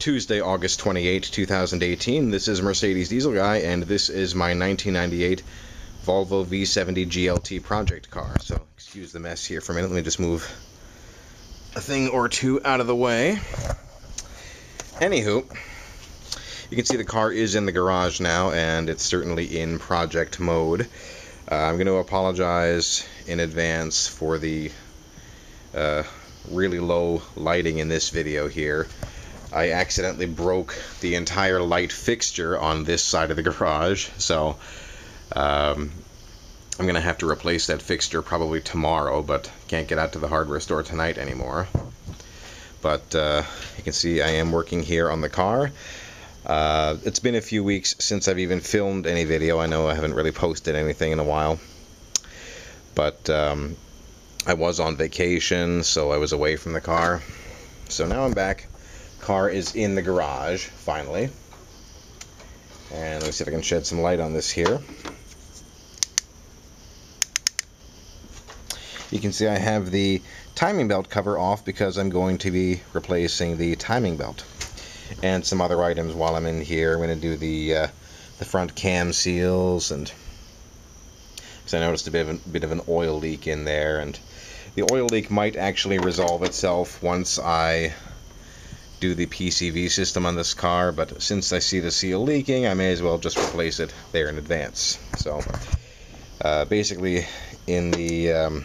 Tuesday, August 28, 2018. This is Mercedes Diesel Guy, and this is my 1998 Volvo V70 GLT project car. So, excuse the mess here for a minute. Let me just move a thing or two out of the way. Anywho, you can see the car is in the garage now, and it's certainly in project mode. I'm going to apologize in advance for the really low lighting in this video here. I accidentally broke the entire light fixture on this side of the garage, so I'm going to have to replace that fixture probably tomorrow, but can't get out to the hardware store tonight anymore. But you can see I am working here on the car. It's been a few weeks since I've even filmed any video. I know I haven't really posted anything in a while, but I was on vacation, so I was away from the car. So now I'm back. Car is in the garage, finally. And let me see if I can shed some light on this here. You can see I have the timing belt cover off because I'm going to be replacing the timing belt. And some other items while I'm in here. I'm going to do the front cam seals, and because I noticed a bit of an oil leak in there, and the oil leak might actually resolve itself once I do the PCV system on this car, but since I see the seal leaking, I may as well just replace it there in advance. So basically, in the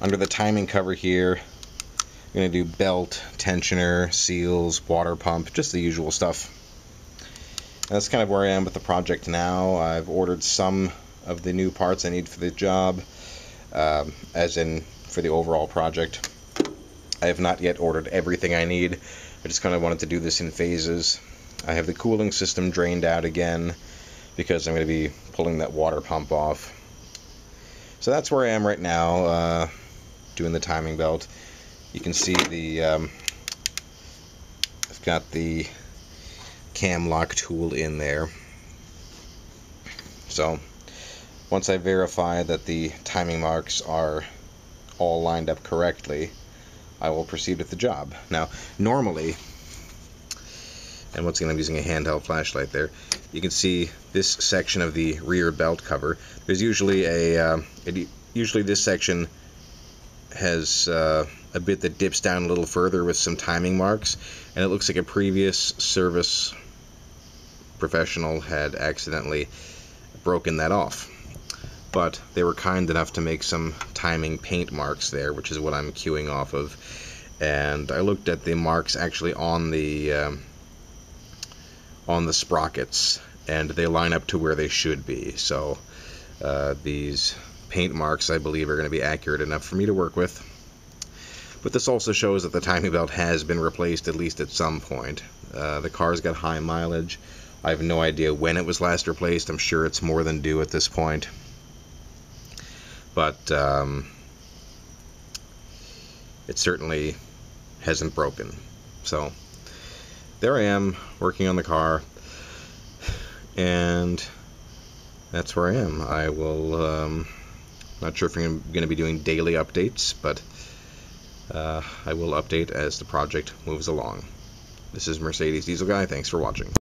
under the timing cover here, I'm going to do belt, tensioner, seals, water pump, just the usual stuff. And that's kind of where I am with the project now. I've ordered some of the new parts I need for the job, as in for the overall project. I have not yet ordered everything I need. I just kind of wanted to do this in phases. I have the cooling system drained out again because I'm going to be pulling that water pump off. So that's where I am right now, doing the timing belt. You can see the I've got the cam lock tool in there. So once I verify that the timing marks are all lined up correctly, I will proceed with the job. Now, normally, and once again I'm using a handheld flashlight there, you can see this section of the rear belt cover. There's usually usually this section has a bit that dips down a little further with some timing marks, and it looks like a previous service professional had accidentally broken that off. But they were kind enough to make some timing paint marks there, which is what I'm queuing off of. And I looked at the marks actually on the sprockets, and they line up to where they should be. So these paint marks, I believe, are going to be accurate enough for me to work with. But this also shows that the timing belt has been replaced at least at some point. The car's got high mileage. I have no idea when it was last replaced. I'm sure it's more than due at this point. But it certainly hasn't broken. So there I am working on the car, and that's where I am. I will, not sure if I'm going to be doing daily updates, but I will update as the project moves along. This is Mercedes Diesel Guy. Thanks for watching.